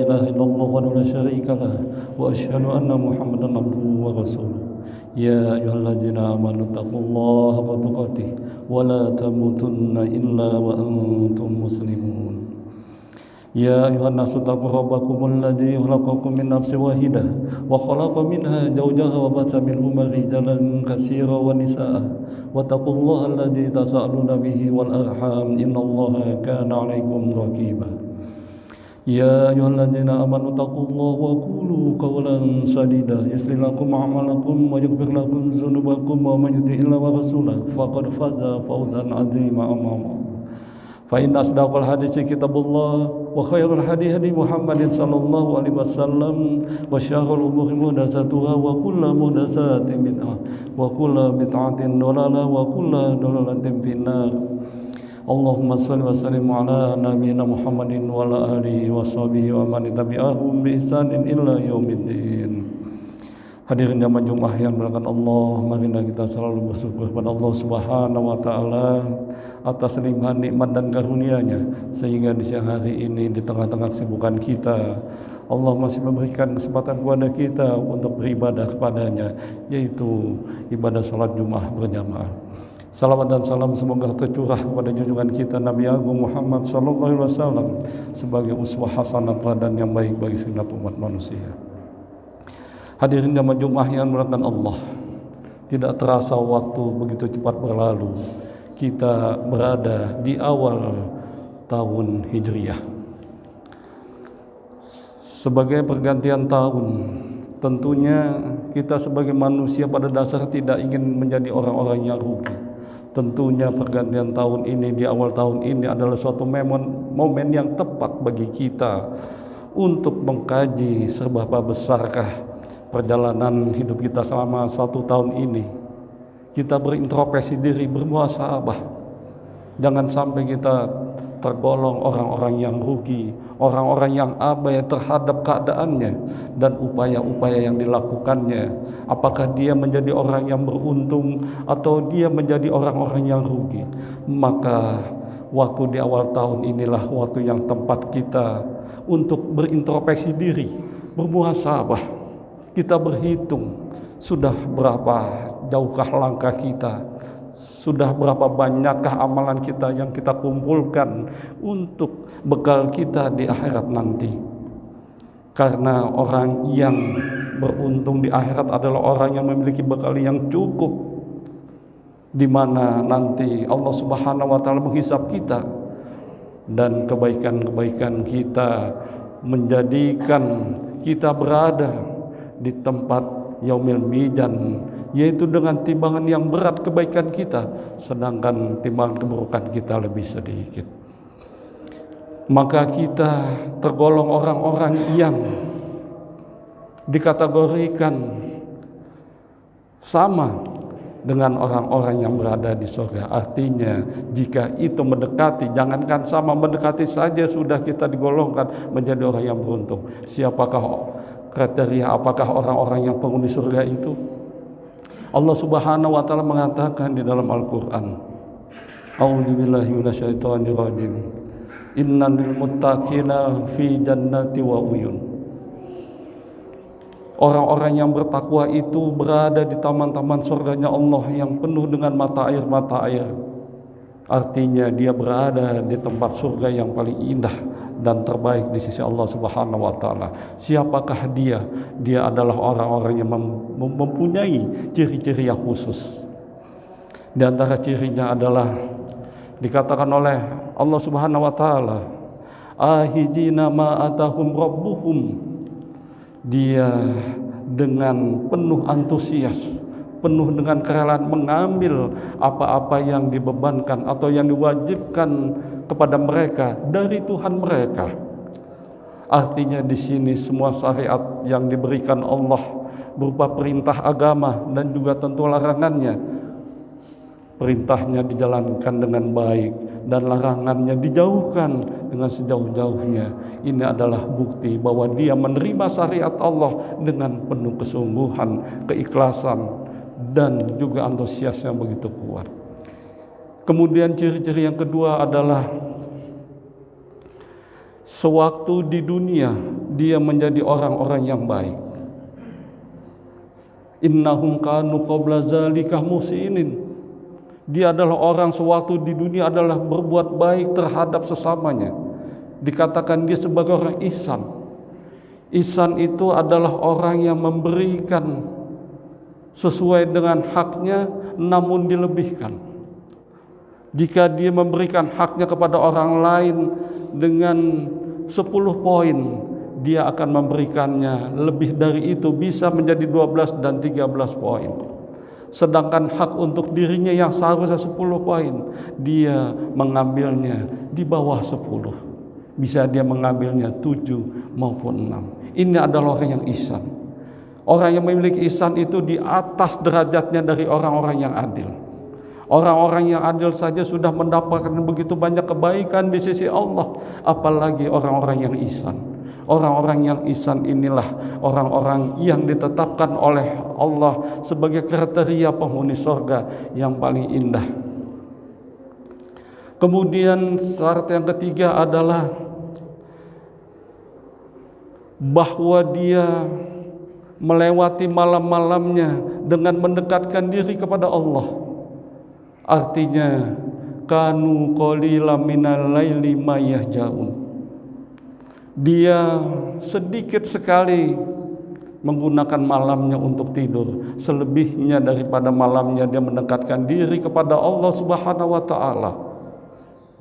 إله إلا الله وحده لا شريك له وأشهد أن محمدا عبده ورسوله يا أيها الذين آمنوا اتقوا الله حق تقاته ولا تموتن إلا وأنتم مسلمون يا أيها الناس اتقوا ربكم الذي خلقكم من نفس واحدة وخلق منها زوجها وبث منهما رجالا كثيرا ونساء واتقوا الله الذي تساءلون به والأرحام إن الله كان عليكم رقيبا يا أيها الذين آمنوا اتقوا الله وقولوا قولا سديدا يصلح لكم أعمالكم ويغفر لكم ذنوبكم ومن يطع الله ورسوله فقد فاز فوزا عظيما أما بعد فإن أصدق الحديث كتاب الله وخير الهدي هدي محمد صلى الله عليه وسلم وشر الأمور محدثاتها وكل محدثات بدعة وكل بدعة ضلالة وكل ضلالة في النار اللهم صل وسلم على نبينا محمد وعلى آله وصحبه ومن tabi'ahum بإحسان إلى يوم الدين. Hadirin jamaah Jumat yang dimuliakan Allah, marilah kita selalu bersyukur kepada Allah Subhanahu wa taala atas limpahan nikmat dan karunia-Nya sehingga di siang hari ini di tengah-tengah kesibukan kita Allah masih memberikan kesempatan kepada kita untuk beribadah kepada-Nya, yaitu ibadah salat Jumat berjamaah. Salawat dan salam semoga tercurah kepada junjungan kita Nabi Agung Muhammad sallallahu alaihi wasallam sebagai uswah hasanah teladan yang baik bagi segenap umat manusia. Hadirin jamaah Jumat yang dimuliakan Allah, tidak terasa waktu begitu cepat berlalu. Kita berada di awal tahun Hijriah. Sebagai pergantian tahun, tentunya kita sebagai manusia pada dasar tidak ingin menjadi orang-orang yang rugi. Tentunya pergantian tahun ini, di awal tahun ini adalah suatu momen yang tepat bagi kita untuk mengkaji seberapa besarkah perjalanan hidup kita selama 1 tahun ini. Kita berintrospeksi diri, bermuhasabah. Jangan sampai kita tergolong orang-orang yang rugi, orang-orang yang abai terhadap keadaannya dan upaya-upaya yang dilakukannya. Apakah dia menjadi orang yang beruntung atau dia menjadi orang-orang yang rugi? Maka waktu di awal tahun inilah waktu yang tepat kita untuk berintrospeksi diri, bermuhasabah. Kita berhitung sudah berapa jauhkah langkah kita, sudah berapa banyakkah amalan kita yang kita kumpulkan untuk bekal kita di akhirat nanti. Karena orang yang beruntung di akhirat adalah orang yang memiliki bekal yang cukup, di mana nanti Allah Subhanahu wa taala menghisab kita dan kebaikan-kebaikan kita menjadikan kita berada di tempat yaumil mizan, yaitu dengan timbangan yang berat kebaikan kita, sedangkan timbangan keburukan kita lebih sedikit. Maka kita tergolong orang-orang yang dikategorikan sama dengan orang-orang yang berada di surga. Artinya jika itu mendekati, jangankan sama, mendekati saja sudah kita digolongkan menjadi orang yang beruntung. Siapakah kriteria, apakah orang-orang yang penghuni surga itu? Allah Subhanahu wa taala mengatakan di dalam Al-Qur'an, A'udzubillahi minasyaitonir rajim. Innal muttaqina fi jannati wa uyun. Orang-orang yang bertakwa itu berada di taman-taman surganya Allah yang penuh dengan mata air. Artinya dia berada di tempat surga yang paling indah dan terbaik di sisi Allah Subhanahu wa taala. Siapakah dia? Dia adalah orang-orang yang mempunyai ciri-ciri yang khusus. Di antara cirinya adalah dikatakan oleh Allah Subhanahu wa taala, ahijina ma atahum rabbuhum. Dia dengan penuh antusias, penuh dengan kerelaan mengambil apa-apa yang dibebankan atau yang diwajibkan kepada mereka dari Tuhan mereka. Artinya di sini semua syariat yang diberikan Allah berupa perintah agama dan juga tentu larangannya, perintahnya dijalankan dengan baik dan larangannya dijauhkan dengan sejauh-jauhnya. Ini adalah bukti bahwa dia menerima syariat Allah dengan penuh kesungguhan, keikhlasan, dan juga antusias yang begitu kuat. Kemudian ciri-ciri yang kedua adalah sewaktu di dunia dia menjadi orang-orang yang baik. Innahum kanu qabla zalika muhsinin. Dia adalah orang sewaktu di dunia adalah berbuat baik terhadap sesamanya. Dikatakan dia sebagai orang ihsan. Ihsan itu adalah orang yang memberikan sesuai dengan haknya namun dilebihkan. Jika dia memberikan haknya kepada orang lain dengan 10 poin, dia akan memberikannya lebih dari itu, bisa menjadi 12 dan 13 poin. Sedangkan hak untuk dirinya yang seharusnya 10 poin, dia mengambilnya di bawah 10. Bisa dia mengambilnya 7 maupun 6. Ini adalah orang yang ihsan. Orang yang memiliki ihsan itu di atas derajatnya dari orang-orang yang adil. Orang-orang yang adil saja sudah mendapatkan begitu banyak kebaikan di sisi Allah, apalagi orang-orang yang ihsan. Orang-orang yang ihsan inilah orang-orang yang ditetapkan oleh Allah sebagai kriteria penghuni surga yang paling indah. Kemudian syarat yang ketiga adalah bahwa dia melewati malam-malamnya dengan mendekatkan diri kepada Allah. Artinya kanu qalilan minal laili ma yahjaun. Dia sedikit sekali menggunakan malamnya untuk tidur, selebihnya daripada malamnya dia mendekatkan diri kepada Allah Subhanahu wa taala.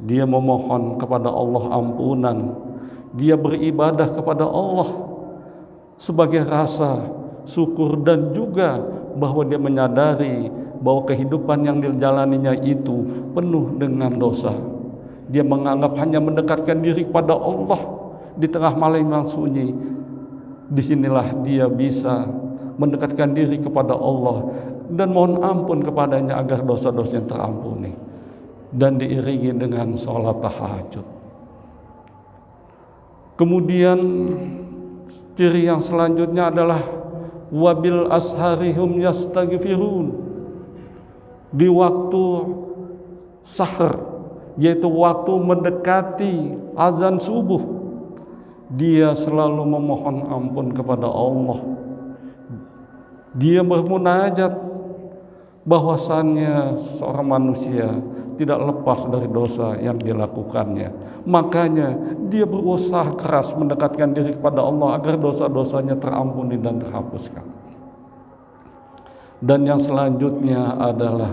Dia memohon kepada Allah ampunan, dia beribadah kepada Allah sebagai rasa syukur, dan juga bahwa dia menyadari bahwa kehidupan yang dijalaninya itu penuh dengan dosa. Dia menganggap hanya mendekatkan diri kepada Allah di tengah malam yang sunyi, disinilah dia bisa mendekatkan diri kepada Allah dan mohon ampun kepadanya agar dosa-dosanya terampuni, dan diiringi dengan sholat tahajud. Kemudian ciri yang selanjutnya adalah wabil asharihum yastaghfirun. Di waktu sahar, yaitu waktu mendekati azan subuh, dia selalu memohon ampun kepada Allah. Dia bermunajat bahwasannya seorang manusia tidak lepas dari dosa yang dilakukannya. Makanya dia berusaha keras mendekatkan diri kepada Allah agar dosa-dosanya terampuni dan terhapuskan. Dan yang selanjutnya adalah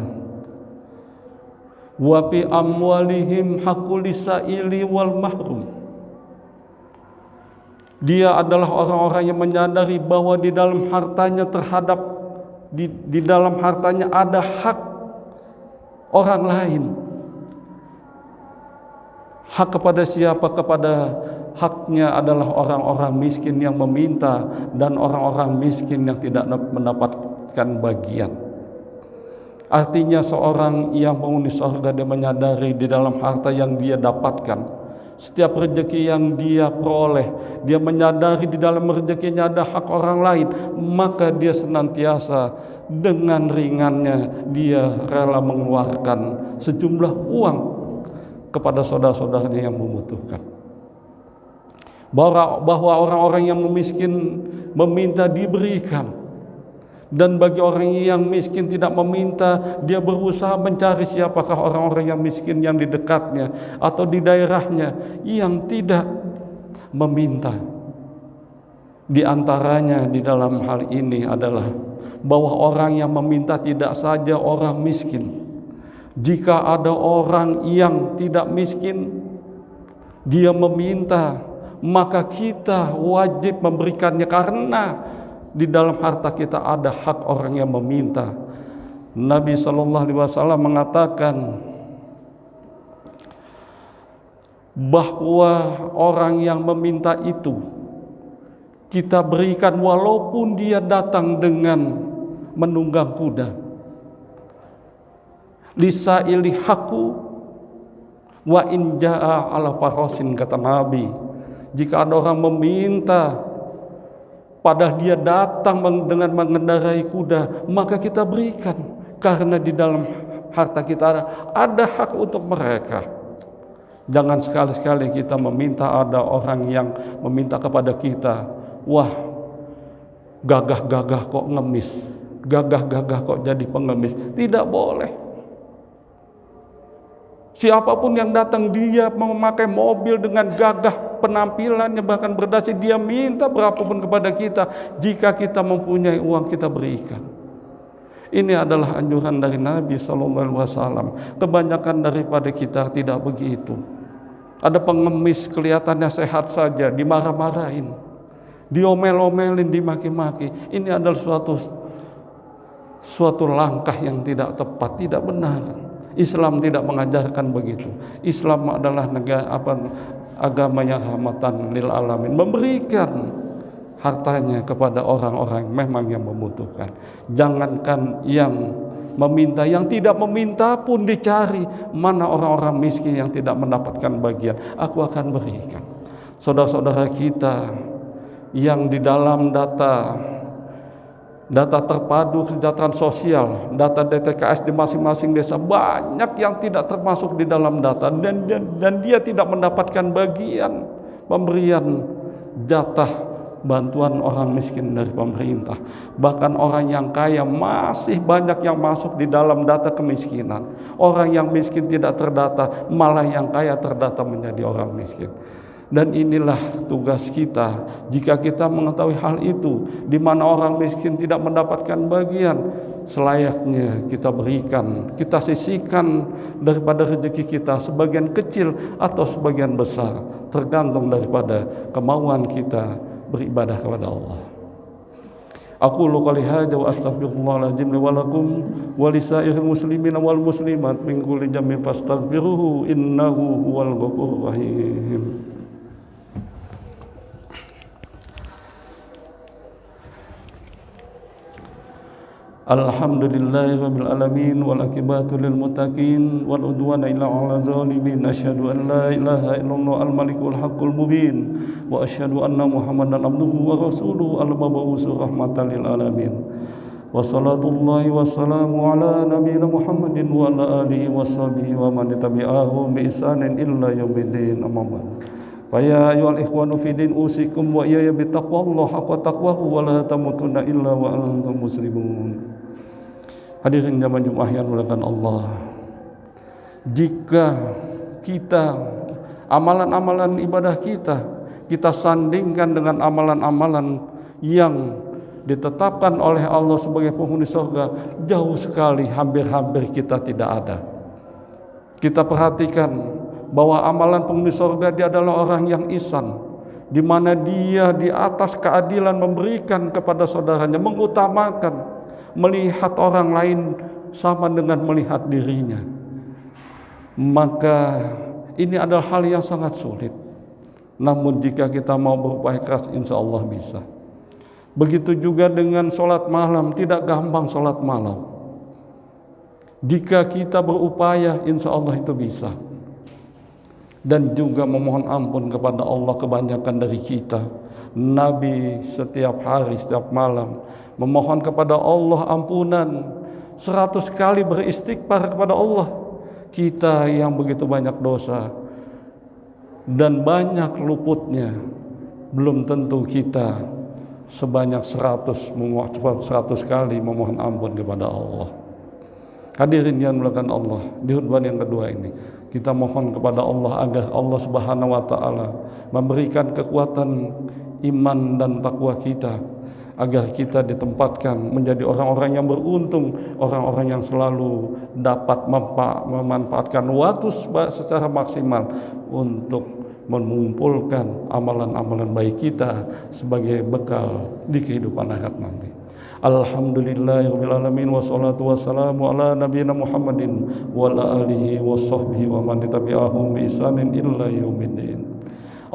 wa fi amwalihim haqqul lisaili wal mahrum. Dia adalah orang-orang yang menyadari bahwa di dalam hartanya di dalam hartanya ada hak orang lain. Hak kepada siapa? Kepada haknya adalah orang-orang miskin yang meminta dan orang-orang miskin yang tidak mendapatkan bagian. Artinya seorang yang penghuni surga dia menyadari di dalam harta yang dia dapatkan, setiap rezeki yang dia peroleh, dia menyadari di dalam rezekinya ada hak orang lain, maka dia senantiasa dengan ringannya dia rela mengeluarkan sejumlah uang kepada saudara-saudaranya yang membutuhkan. Bahwa orang-orang yang miskin meminta diberikan, dan bagi orang yang miskin tidak meminta, dia berusaha mencari siapakah orang-orang yang miskin yang di dekatnya atau di daerahnya yang tidak meminta. Di antaranya di dalam hal ini adalah bahwa orang yang meminta tidak saja orang miskin. Jika ada orang yang tidak miskin, dia meminta, maka kita wajib memberikannya, karena di dalam harta kita ada hak orang yang meminta. Nabi SAW mengatakan bahwa orang yang meminta itu kita berikan walaupun dia datang dengan menunggang kuda. Lisaili haku wa in jaa ala farosin, kata Nabi. Jika ada orang meminta padahal dia datang dengan mengendarai kuda, maka kita berikan, karena di dalam harta kita ada hak untuk mereka. Jangan sekali-sekali kita meminta, ada orang yang meminta kepada kita, wah gagah-gagah kok ngemis, gagah-gagah kok jadi pengemis. Tidak boleh. Siapapun yang datang, dia memakai mobil dengan gagah penampilannya, bahkan berdasi, dia minta berapapun kepada kita. Jika kita mempunyai uang, kita berikan. Ini adalah anjuran dari Nabi SAW. Kebanyakan daripada kita tidak begitu. Ada pengemis kelihatannya sehat saja, dimarah-marahin, diomel-omelin, dimaki-maki. Ini adalah suatu langkah yang tidak tepat, tidak benar. Islam tidak mengajarkan begitu. Islam adalah agama yang rahmatan lil alamin, memberikan hartanya kepada orang-orang memang yang membutuhkan. Jangankan yang meminta, yang tidak meminta pun dicari. Mana orang-orang miskin yang tidak mendapatkan bagian? Aku akan berikan. Saudara-saudara kita yang di dalam data terpadu kesejahteraan sosial, data DTKS di masing-masing desa, banyak yang tidak termasuk di dalam data, dan dia tidak mendapatkan bagian pemberian jatah bantuan orang miskin dari pemerintah. Bahkan orang yang kaya masih banyak yang masuk di dalam data kemiskinan. Orang yang miskin tidak terdata, malah yang kaya terdata menjadi orang miskin. Dan inilah tugas kita. Jika kita mengetahui hal itu, di mana orang miskin tidak mendapatkan bagian, selayaknya kita berikan, kita sisihkan daripada rezeki kita, sebagian kecil atau sebagian besar, tergantung daripada kemauan kita beribadah kepada Allah. Aqulu qouli hadza wa astaghfirullahaladzim li wa lakum wa lisairil muslimina wal muslimat min kulli dhanbin fastaghfiruhu innahu huwal ghafurur rahim. Alhamdulillahi rabbil alamin wal akibatu lil muttaqin wal udwana illa 'alal zalimin. Asyhadu an la ilaha illallah al malikul haqqul mubin wa asyhadu anna muhammadan abduhu wa rasuluhu al mab'uts rahmatan lil alamin. Wassalatullahi wassalamu ala nabiyina Muhammadin wa ala alihi washabihi wa man tabi'ahum bi ihsanin illa yaumiddin. Amma ba'd. Fa ya ayyuhal ikhwanu fi din usikum wa iyaya bi taqwallahi haqqa taqwahu wa la tamutunna illa wa antum muslimun. Hadirin jamaah Jumat yang dimuliakan Allah, jika kita amalan-amalan ibadah kita sandingkan dengan amalan-amalan yang ditetapkan oleh Allah sebagai penghuni surga, jauh sekali, hampir-hampir kita tidak ada. Kita perhatikan bahwa amalan penghuni surga dia adalah orang yang ihsan, di mana dia di atas keadilan memberikan kepada saudaranya, mengutamakan melihat orang lain sama dengan melihat dirinya. Maka ini adalah hal yang sangat sulit. Namun jika kita mau berupaya keras, insya Allah bisa. Begitu juga dengan sholat malam, tidak gampang sholat malam. Jika kita berupaya, insya Allah itu bisa. Dan juga memohon ampun kepada Allah, kebanyakan dari kita, Nabi setiap hari, setiap malam memohon kepada Allah ampunan, 100 kali beristighfar kepada Allah. Kita yang begitu banyak dosa dan banyak luputnya, belum tentu kita sebanyak 100 kali memohon ampun kepada Allah. Hadirin yang dimuliakan Allah, di khutbah yang kedua ini kita mohon kepada Allah agar Allah Subhanahu wa taala memberikan kekuatan iman dan takwa kita, agar kita ditempatkan menjadi orang-orang yang beruntung, orang-orang yang selalu dapat memanfaatkan waktu secara maksimal untuk mengumpulkan amalan-amalan baik kita sebagai bekal di kehidupan akhirat nanti. Alhamdulillahirabbil alamin wassalatu wassalamu ala nabiyina Muhammadin wa ala alihi washabbihi wa man tabi'ahum bi ihsanin illa yaumiddin.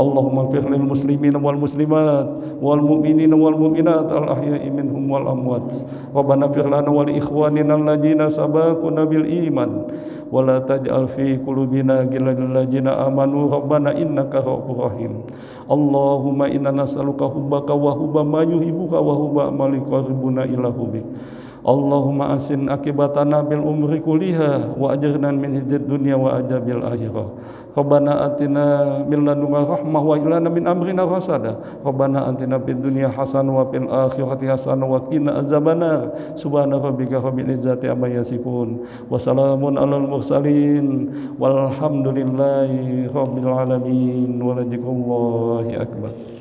Allahumma ighfir lil muslimina wal muslimat wal mu'minina wal mu'minat al ahya'i minhum wal amwat. Rabbana ighfir lana wa li ikhwanina alladziina sabaquna bil iman wa la taj'al fi qulubina ghillan lil ladziina amanu rabbana innaka ra'ufur rahim. Allahumma inna nas'aluka hubbaka wa hubba ma yuhibbuka wa hubba ma liqarribuna ila hubbik Allahumma asin akibatana bil umri kuliha wa ajirna min hidzid dunya wa ajabil akhirah. Rabbana atina min ladunka rahmah wa ilana min amrina rasada. Rabbana atina fid dunya hasanah wa fil akhirati hasanah wa qina azabannar. Subhana rabbika rabbil izzati amma yasifun wa salamun alal mursalin walhamdulillahi rabbil alamin wa la dzikrullahi akbar.